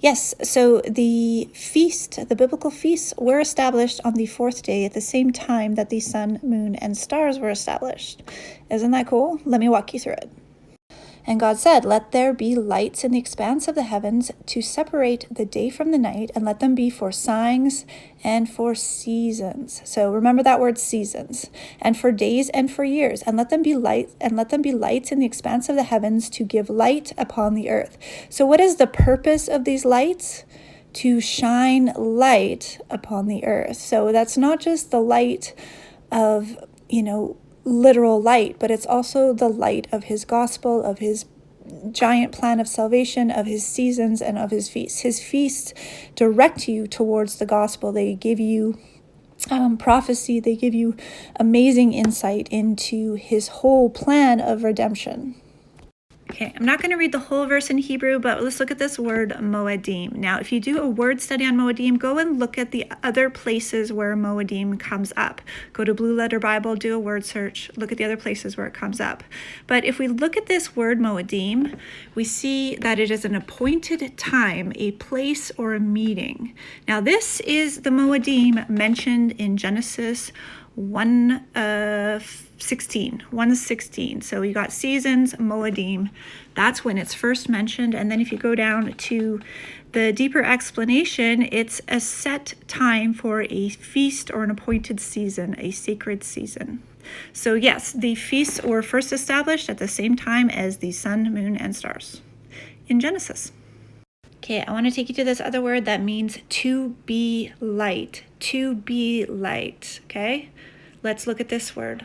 Yes, so the biblical feasts were established on the fourth day at the same time that the sun, moon, and stars were established. Isn't that cool? Let me walk you through it. And God said, "Let there be lights in the expanse of the heavens to separate the day from the night, and let them be for signs and for seasons." So remember that word, seasons. "And for days and for years, and let them be lights in the expanse of the heavens to give light upon the earth." So what is the purpose of these lights? To shine light upon the earth. So that's not just the light of, literal light, but it's also the light of his gospel, of his giant plan of salvation, of his seasons, and of his feasts. His feasts direct you towards the gospel. They give you prophecy. They give you amazing insight into his whole plan of redemption. Okay, I'm not going to read the whole verse in Hebrew, but let's look at this word Moedim. Now, if you do a word study on Moedim, go and look at the other places where Moedim comes up. Go to Blue Letter Bible, do a word search, look at the other places where it comes up. But if we look at this word Moedim, we see that it is an appointed time, a place, or a meeting. Now, this is the Moedim mentioned in Genesis 1:16. So you got seasons, Moedim. That's when it's first mentioned. And then if you go down to the deeper explanation, it's a set time for a feast or an appointed season, a sacred season. So yes, the feasts were first established at the same time as the sun, moon, and stars in Genesis. Okay, I want to take you to this other word that means to be light. To be light, okay? Let's look at this word.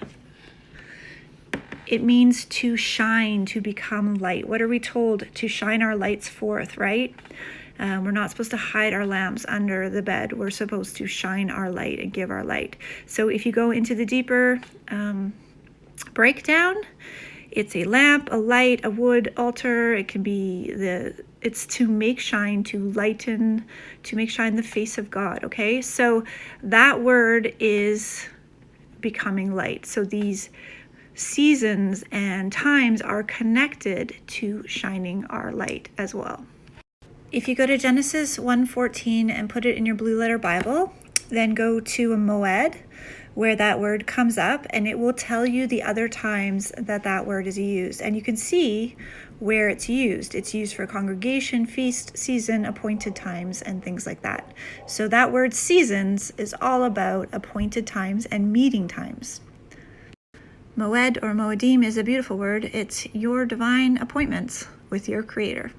It means to shine, to become light. What are we told? To shine our lights forth, right? We're not supposed to hide our lamps under the bed. We're supposed to shine our light and give our light. So if you go into the deeper breakdown, it's a lamp, a light, a wood altar. It can be it's to make shine, to lighten, to make shine the face of God, okay? So that word is becoming light. So these seasons and times are connected to shining our light as well. If you go to Genesis 1:14 and put it in your Blue Letter Bible, then go to a Moed where that word comes up, and it will tell you the other times that word is used. And you can see where it's used. It's used for congregation, feast, season, appointed times, and things like that. So that word seasons is all about appointed times and meeting times. Moed or Moedim is a beautiful word. It's your divine appointments with your Creator.